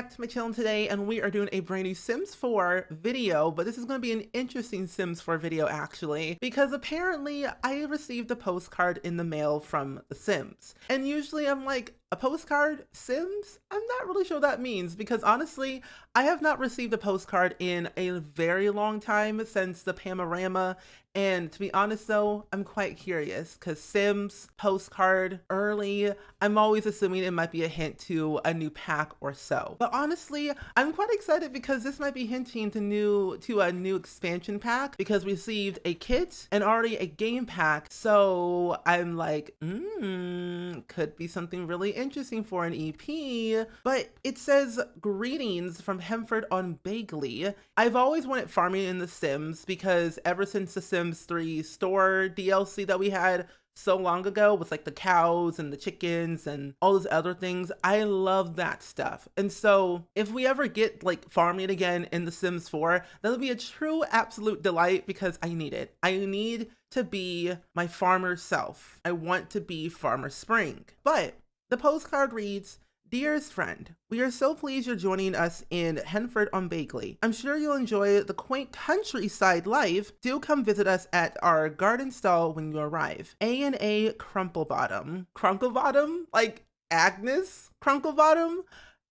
back to my channel today, and we are doing a brand new Sims 4 video, but this is going to be an interesting Sims 4 video actually, because apparently I received a postcard in the mail from The Sims. And usually I'm like, a postcard? Sims? I'm not really sure what that means, because honestly, I have not received a postcard in a very long time since the Panorama. And to be honest though, I'm quite curious because Sims, postcard, early, I'm always assuming it might be a hint to a new pack or so. But honestly, I'm quite excited because this might be hinting to a new expansion pack, because we received a kit and already a game pack. So I'm like, could be something really interesting for an EP. But it says, greetings from Henford on Bagley. I've always wanted farming in The Sims because ever since The Sims 3 store DLC that we had so long ago with like the cows and the chickens and all those other things, I love that stuff. And so if we ever get like farming again in The Sims 4, that'll be a true absolute delight because I need it. I need to be my farmer self. I want to be Farmer Spring. But the postcard reads, "Dearest friend, we are so pleased you're joining us in Henford on Bagley. I'm sure you'll enjoy the quaint countryside life. Do come visit us at our garden stall when you arrive. A Crumplebottom." Crumplebottom? Like Agnes Crumplebottom?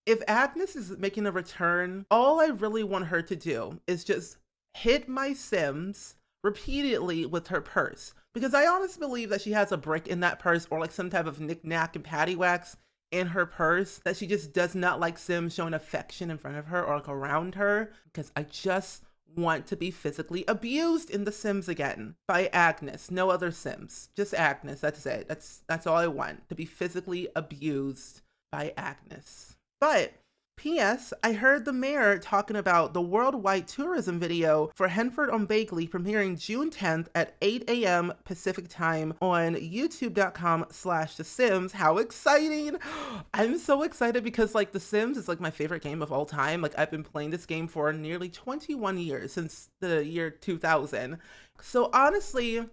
If Agnes is making a return, all I really want her to do is just hit my Sims repeatedly with her purse. Because I honestly believe that she has a brick in that purse or like some type of knick-knack and paddywhacks in her purse, that she just does not like Sims showing affection in front of her or like around her, because I just want to be physically abused in The Sims again by Agnes. No other Sims, just Agnes. That's it. That's all I want, to be physically abused by Agnes. But P.S. I heard the mayor talking about the worldwide tourism video for Henford on Bagley premiering June 10th at 8 a.m. Pacific time on youtube.com/The Sims. How exciting! I'm so excited because like The Sims is like my favorite game of all time. Like I've been playing this game for nearly 21 years, since the year 2000. So honestly,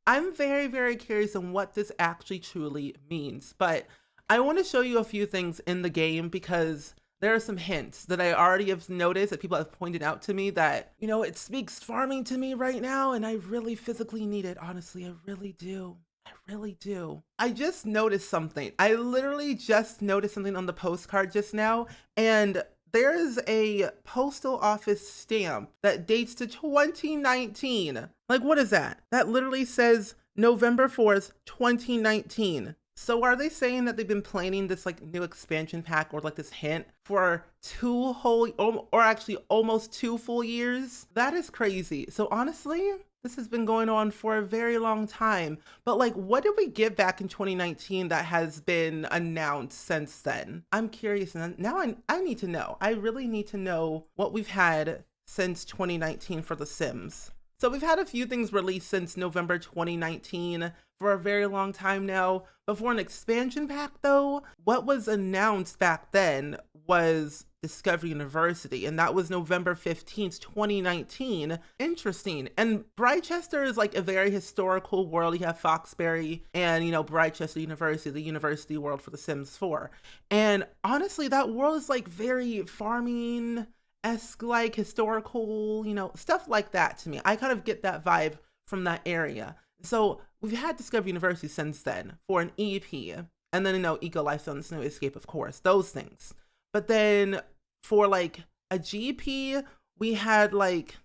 I'm very, very curious on what this actually truly means. But I want to show you a few things in the game because there are some hints that I already have noticed that people have pointed out to me that, you know, it speaks farming to me right now, and I really physically need it. Honestly, I really do. I really do. I just noticed something. I literally just noticed something on the postcard just now, and there is a postal office stamp that dates to 2019. Like, what is that? That literally says November 4th, 2019. So are they saying that they've been planning this like new expansion pack or like this hint for 2 whole, or actually almost 2 full years? That is crazy. So honestly, this has been going on for a very long time. But like, what did we get back in 2019 that has been announced since then? I'm curious, and now I need to know. I really need to know what we've had since 2019 for The Sims. So we've had a few things released since November 2019 for a very long time now. But for an expansion pack though, what was announced back then was Discovery University, and that was November 15th, 2019. Interesting. And Brightchester is like a very historical world. You have Foxbury and, you know, Brightchester University, the university world for The Sims 4. And honestly, that world is like very farming-esque, like historical, you know, stuff like that to me. I kind of get that vibe from that area. So we've had Discovery University since then for an EP, and then, you know, Eco Lifestyle and Snow Escape, of course, those things. But then for like a GP, we had like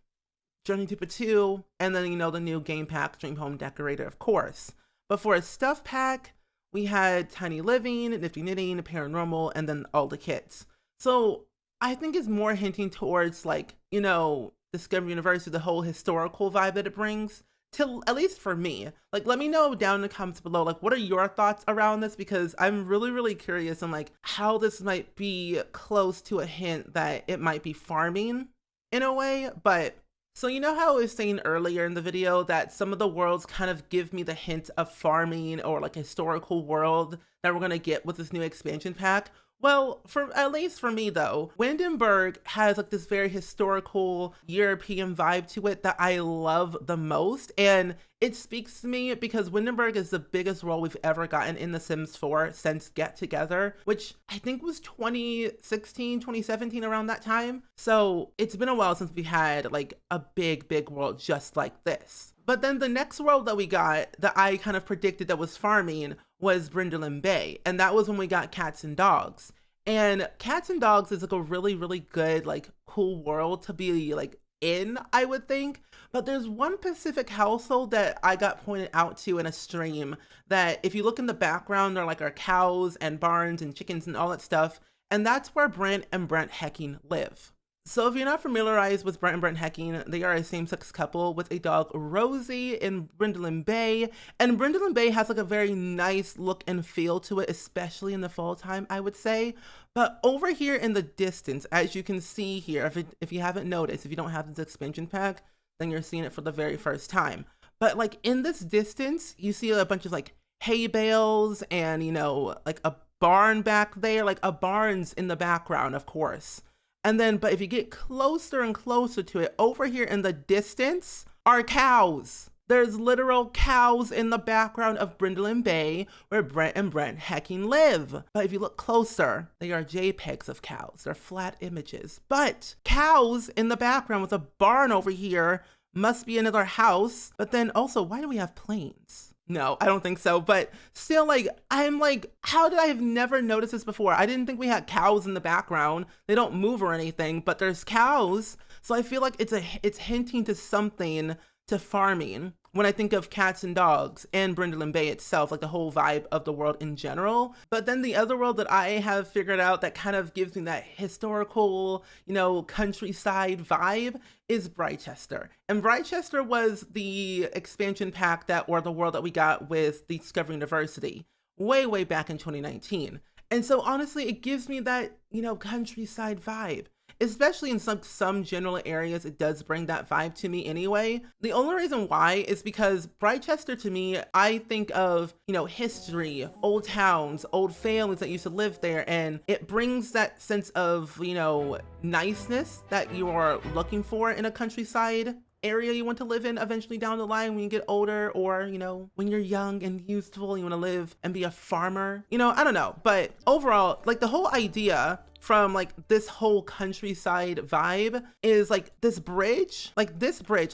Journey to 2, and then, you know, the new game pack, Dream Home Decorator, of course. But for a stuff pack, we had Tiny Living, Nifty Knitting, Paranormal, and then all the kits. So I think it's more hinting towards like, you know, Discovery University, the whole historical vibe that it brings. To, at least for me. Like, let me know down in the comments below, like, what are your thoughts around this? Because I'm really, really curious on like how this might be close to a hint that it might be farming in a way. But so, you know how I was saying earlier in the video that some of the worlds kind of give me the hint of farming or like a historical world that we're gonna get with this new expansion pack? Well, for at least for me though, Windenburg has like this very historical European vibe to it that I love the most. And it speaks to me because Windenburg is the biggest role we've ever gotten in The Sims 4 since Get Together, which I think was 2016, 2017, around that time. So it's been a while since we had like a big world just like this. But then the next world that we got that I kind of predicted that was farming was Brindleland Bay. And that was when we got Cats and Dogs. And Cats and Dogs is like a really good, like cool world to be like in, I would think. But there's one specific household that I got pointed out to in a stream that if you look in the background, there are cows and barns and chickens and all that stuff. And that's where Brent and Brent Hecking live. So if you're not familiarized with Brent and Brent Hecking, they are a same-sex couple with a dog, Rosie, in Brindleland Bay. And Brindleland Bay has like a very nice look and feel to it, especially in the fall time, I would say. But over here in the distance, as you can see here, if you haven't noticed, if you don't have this expansion pack, then you're seeing it for the very first time. But like in this distance, you see a bunch of like hay bales and, you know, like a barn back there, like a barn's in the background, of course. And then, but if you get closer and closer to it, over here in the distance are cows. There's literal cows in the background of Brindleland Bay where Brent and Brent Hecking live. But if you look closer, they are JPEGs of cows. They're flat images. But cows in the background with a barn over here must be another house. But then also, why do we have planes? No, I don't think so. But still, like, I'm like, how did I have never noticed this before? I didn't think we had cows in the background. They don't move or anything, but there's cows. So I feel like it's hinting to something to farming when I think of Cats and Dogs and Brindleland Bay itself, like the whole vibe of the world in general. But then the other world that I have figured out that kind of gives me that historical, you know, countryside vibe is Brightchester. And Brightchester was the expansion pack or the world that we got with the Discovery University way back in 2019. And so honestly, it gives me that, you know, countryside vibe. Especially in some general areas, it does bring that vibe to me anyway. The only reason why is because Brightchester, to me, I think of, you know, history, old towns, old families that used to live there, and it brings that sense of, you know, niceness that you are looking for in a countryside area you want to live in eventually down the line when you get older, or, you know, when you're young and youthful, you want to live and be a farmer. You know, I don't know. But overall, like the whole idea from like this whole countryside vibe is like this bridge, like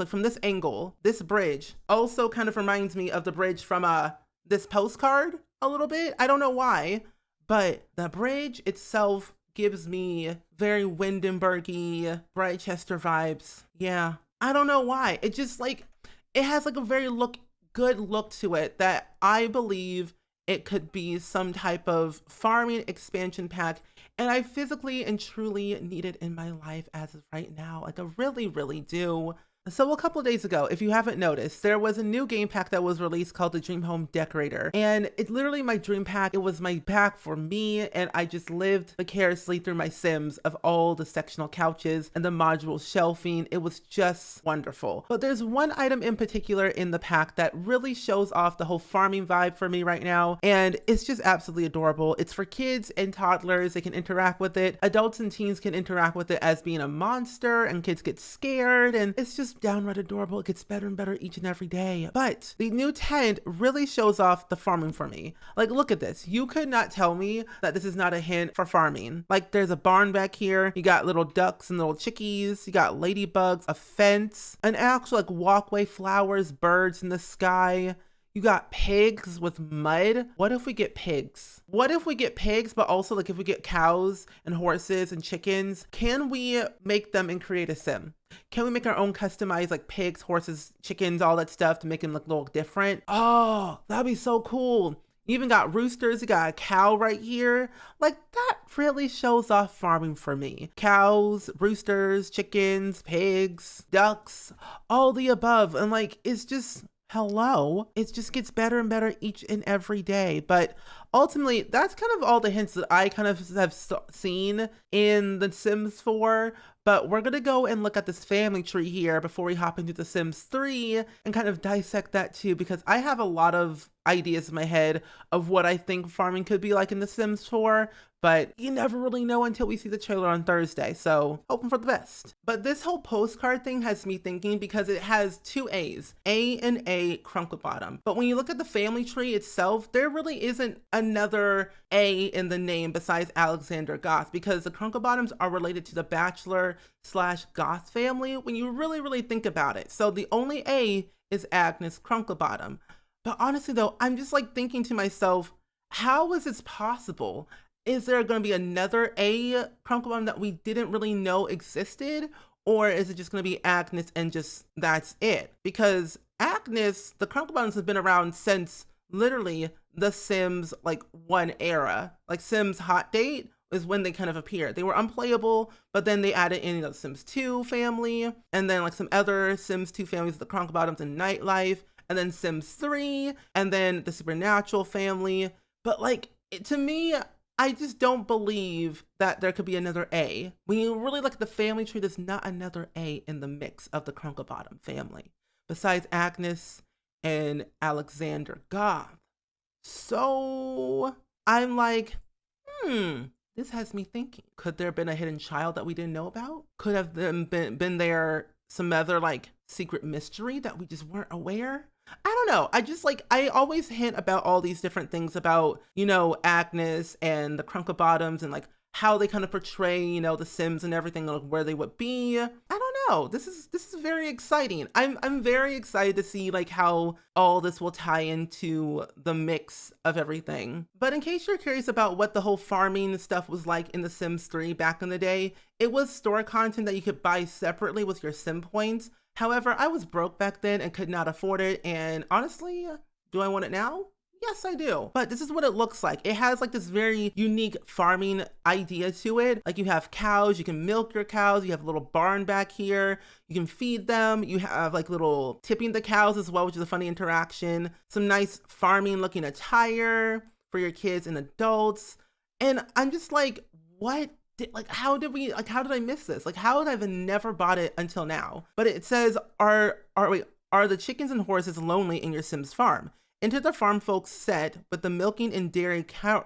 from this angle, this bridge also kind of reminds me of the bridge from this postcard a little bit. I don't know why, but the bridge itself gives me very Windenburg-y, Brightchester vibes. Yeah, I don't know why. It just like, it has like a very good look to it that I believe it could be some type of farming expansion pack. And I physically and truly need it in my life as of right now. Like I really do. So a couple of days ago, if you haven't noticed, there was a new game pack that was released called the Dream Home Decorator. And it's literally my dream pack. It was my pack for me. And I just lived vicariously through my Sims of all the sectional couches and the module shelving. It was just wonderful. But there's one item in particular in the pack that really shows off the whole farming vibe for me right now. And it's just absolutely adorable. It's for kids and toddlers. They can interact with it. Adults and teens can interact with it as being a monster, and kids get scared. And it's just downright adorable. It gets better and better each and every day. But the new tent really shows off the farming for me. Like, look at this. You could not tell me that this is not a hint for farming. Like, there's a barn back here. You got little ducks and little chickies. You got ladybugs, a fence, an actual like walkway, flowers, birds in the sky. You got pigs with mud. What if we get pigs? What if we get pigs, but also like if we get cows and horses and chickens, can we make them and create a sim? Can we make our own customized like pigs, horses, chickens, all that stuff to make them look a little different? Oh, that'd be so cool. You even got roosters, you got a cow right here. Like that really shows off farming for me. Cows, roosters, chickens, pigs, ducks, all the above. And like, it's just, hello, it just gets better and better each and every day. But ultimately, that's kind of all the hints that I kind of have seen in The Sims 4. But we're gonna go and look at this family tree here before we hop into The Sims 3 and kind of dissect that too, because I have a lot of ideas in my head of what I think farming could be like in The Sims 4, but you never really know until we see the trailer on Thursday, so hoping for the best. But this whole postcard thing has me thinking because it has two A's, A and A Crumplebottom. But when you look at the family tree itself, there really isn't another A in the name besides Alexander Goth, because the Crumplebottoms are related to the Bachelor/Goth family when you really think about it. So the only A is Agnes Crumplebottom. But honestly though, I'm just like thinking to myself, how is this possible? Is there going to be another A Crumplebottom that we didn't really know existed? Or is it just going to be Agnes and just that's it? Because Agnes, the Crumplebottoms have been around since literally the Sims like 1 era. Like Sims Hot Date is when they kind of appeared. They were unplayable, but then they added in the Sims 2 family, and then like some other Sims 2 families, the Crumplebottoms and Nightlife, and then Sims 3, and then the Supernatural family. But like, to me, I just don't believe that there could be another A. When you really look at the family tree, there's not another A in the mix of the Crumplebottom family, besides Agnes and Alexander Goth. So I'm like, this has me thinking. Could there have been a hidden child that we didn't know about? Could have been there some other like secret mystery that we just weren't aware? I don't know. I always hint about all these different things about, Agnes and the Crumplebottoms and like how they kind of portray, the Sims and everything, like where they would be. I don't know. This is very exciting. I'm very excited to see like how all this will tie into the mix of everything. But in case you're curious about what the whole farming stuff was like in The Sims 3 back in the day, it was store content that you could buy separately with your Sim points. However, I was broke back then and could not afford it. And honestly, do I want it now? Yes, I do. But this is what it looks like. It has like this very unique farming idea to it. Like you have cows, you can milk your cows. You have a little barn back here. You can feed them. You have like little tipping the cows as well, which is a funny interaction. Some nice farming looking attire for your kids and adults. And I'm just like, what? How did I miss this? Like, how have I never bought it until now? But it says, are the chickens and horses lonely in your Sims farm? Enter the farm folks set with the milking and dairy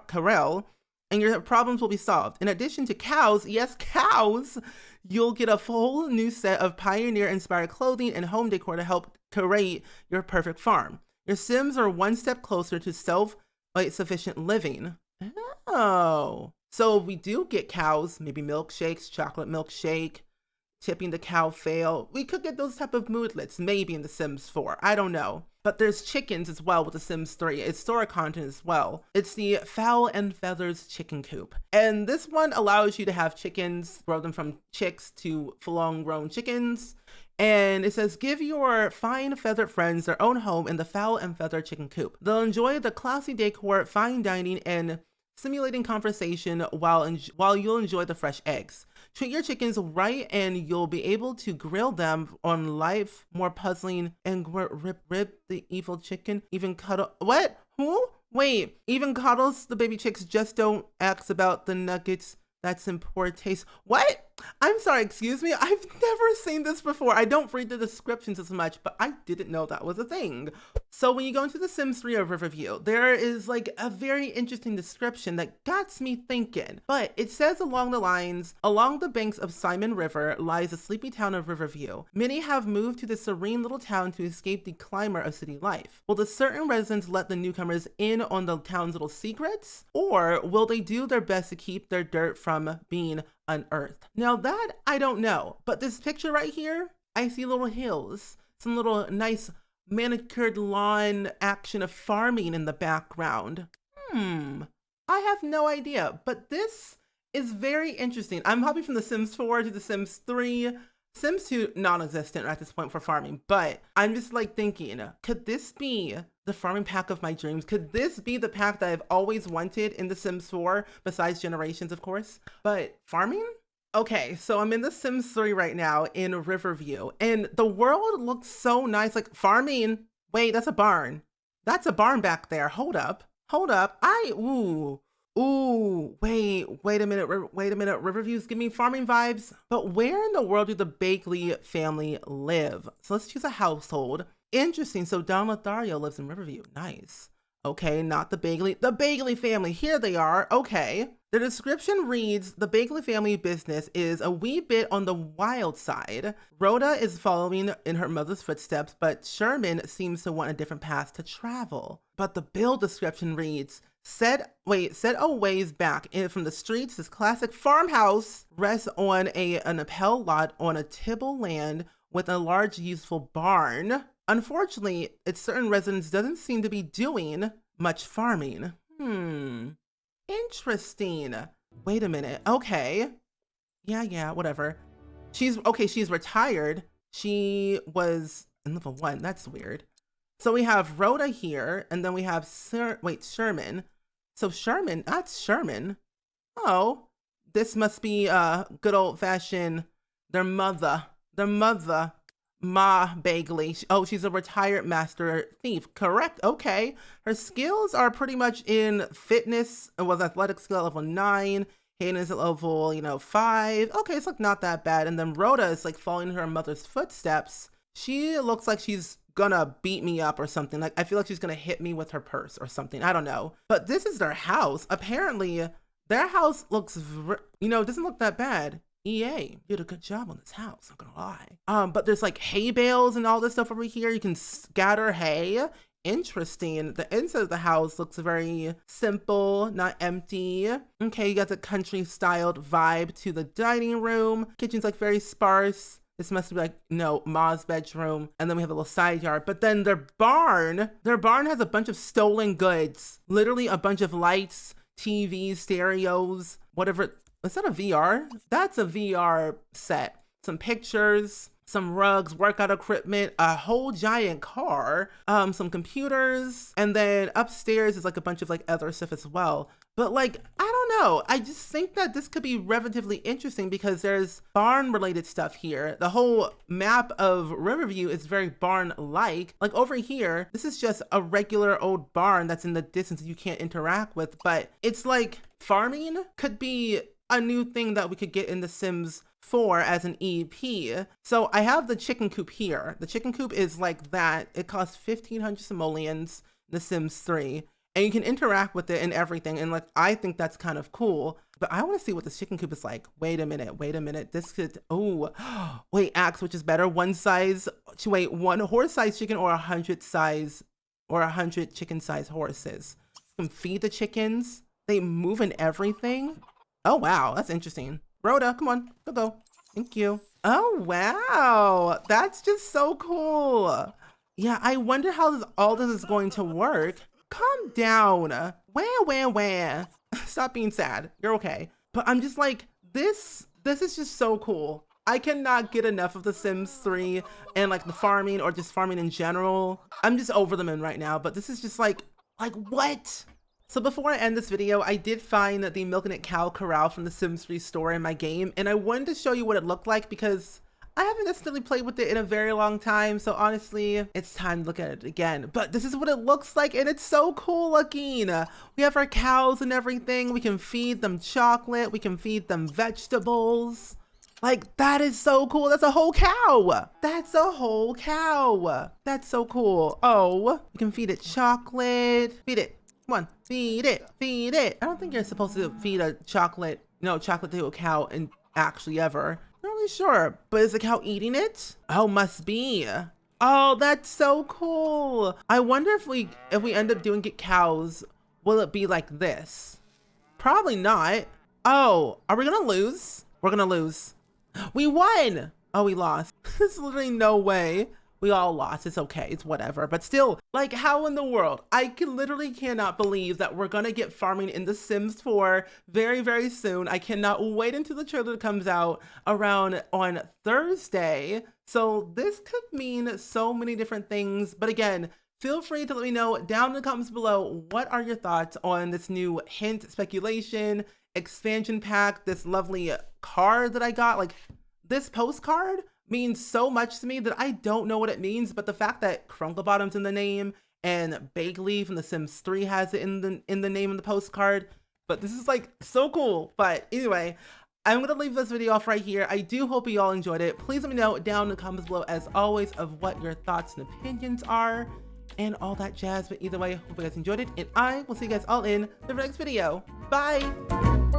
corral, and your problems will be solved. In addition to cows, yes, cows, you'll get a full new set of pioneer-inspired clothing and home decor to help curate your perfect farm. Your Sims are one step closer to self-sufficient living. Oh. So we do get cows, maybe milkshakes, chocolate milkshake, tipping the cow fail. We could get those type of moodlets, maybe in The Sims 4. I don't know. But there's chickens as well with The Sims 3. It's store content as well. It's the Fowl and Feathers chicken coop. And this one allows you to have chickens, grow them from chicks to full-on grown chickens. And it says, give your fine feathered friends their own home in the Fowl and Feather chicken coop. They'll enjoy the classy decor, fine dining, and simulating conversation while you'll enjoy the fresh eggs. Treat your chickens right and you'll be able to grill them on life more puzzling and rib the evil chicken, even cuddle. What? Who? Wait, even cuddles the baby chicks, just don't ask about the nuggets. That's in poor taste. What? I'm sorry, excuse me. I've never seen this before. I don't read the descriptions as much, but I didn't know that was a thing. So when you go into The Sims 3 or Riverview, there is like a very interesting description that got me thinking. But it says along the lines, along the banks of Simon River lies the sleepy town of Riverview. Many have moved to the serene little town to escape the climber of city life. Will the certain residents let the newcomers in on the town's little secrets? Or will they do their best to keep their dirt from being unearthed? Now that I don't know, but this picture right here, I see little hills, some little nice manicured lawn action of farming in the background. I have no idea, but this is very interesting. I'm hopping from The Sims 4 to The Sims 3. Sims 2 non-existent at this point for farming, but I'm just like thinking, could this be the farming pack of my dreams? Could this be the pack that I've always wanted in The Sims 4, besides Generations, of course? But farming? Okay, so I'm in The Sims 3 right now in Riverview, and the world looks so nice, like farming. Wait, that's a barn. That's a barn back there. Hold up. Ooh, wait a minute, wait a minute. Riverview's giving me farming vibes. But where in the world do the Bagley family live? So let's choose a household. Interesting. So Don Lothario lives in Riverview. Nice. Okay, not the Bagley family. Here they are. Okay. The description reads, the Bagley family business is a wee bit on the wild side. Rhoda is following in her mother's footsteps, but Sherman seems to want a different path to travel. But the build description reads, set a ways back in from the streets, this classic farmhouse rests on an appel lot on a tibble land with a large useful barn. Unfortunately, its certain residents doesn't seem to be doing much farming. Interesting. Wait a minute. Okay. Yeah, whatever. She's retired. She was in level 1. That's weird. So we have Rhoda here, and then we have Sherman. So Sherman, that's Sherman. Oh, this must be good old fashioned their mother, Ma Bagley. Oh, she's a retired master thief. Correct. Okay. Her skills are pretty much in fitness. It was athletic skill at level 9. Hayden is at level, 5. Okay, it's like not that bad. And then Rhoda is like following her mother's footsteps. She looks like she's gonna beat me up or something. Like, I feel like she's gonna hit me with her purse or something. I don't know. But this is their house. Apparently, their house looks, doesn't look that bad. EA did a good job on this house, I'm gonna lie. But there's like hay bales and all this stuff over here. You can scatter hay. Interesting. The inside of the house looks very simple, not empty. Okay, you got the country styled vibe to the dining room. Kitchen's like very sparse. This must be like, Ma's bedroom. And then we have a little side yard. But then their barn has a bunch of stolen goods. Literally a bunch of lights, TVs, stereos, whatever. Is that a VR? That's a VR set. Some pictures, some rugs, workout equipment, a whole giant car, some computers, and then upstairs is like a bunch of like other stuff as well. But like, I don't know. I just think that this could be relatively interesting because there's barn related stuff here. The whole map of Riverview is very barn-like. Like over here, this is just a regular old barn that's in the distance you can't interact with, but it's like farming could be a new thing that we could get in The Sims 4 as an EP. So I have the chicken coop here. The chicken coop is like that. It costs 1,500 simoleons in The Sims 3. And you can interact with it and everything. And like, I think that's kind of cool. But I want to see what this chicken coop is like. Wait a minute. This could, wait, ask which is better. One horse-sized chicken or 100 chicken-sized horses. You can feed the chickens. They move and everything. Oh, wow. That's interesting. Rhoda, come on. Go. Thank you. Oh, wow. That's just so cool. Yeah, I wonder how all this is going to work. Calm down. Where? Stop being sad. You're okay. But I'm just like, this is just so cool. I cannot get enough of The Sims 3 and like the farming or just farming in general. I'm just over them in right now. But this is just like what? So before I end this video, I did find the Milking It Cow Corral from The Sims 3 store in my game, and I wanted to show you what it looked like because I haven't necessarily played with it in a very long time, so honestly, it's time to look at it again. But this is what it looks like, and it's so cool looking. We have our cows and everything. We can feed them chocolate. We can feed them vegetables. Like, that is so cool. That's a whole cow. That's so cool. Oh, you can feed it chocolate. Feed it. Come on, feed it. I don't think you're supposed to feed a chocolate to a cow and actually ever. Not really sure, but is the cow eating it? Oh, must be. Oh, that's so cool. I wonder if we end up doing get will it be like this? Probably not. Oh, are we gonna lose? We're gonna lose. We won. Oh, we lost. There's literally no way. We all lost. It's okay. It's whatever. But still, like, how in the world? I literally cannot believe that we're going to get farming in The Sims 4 very, very soon. I cannot wait until the trailer comes out around on Thursday. So this could mean so many different things. But again, feel free to let me know down in the comments below. What are your thoughts on this new hint, speculation, expansion pack, this lovely card that I got? Like, this postcard means so much to me that I don't know what it means, but the fact that Crumplebottom's in the name and Bagley from The Sims 3 has it in the name of the postcard, but this is like so cool. But anyway, I'm going to leave this video off right here. I do hope you all enjoyed it. Please let me know down in the comments below, as always, of what your thoughts and opinions are and all that jazz. But either way, hope you guys enjoyed it, and I will see you guys all in the next video. Bye!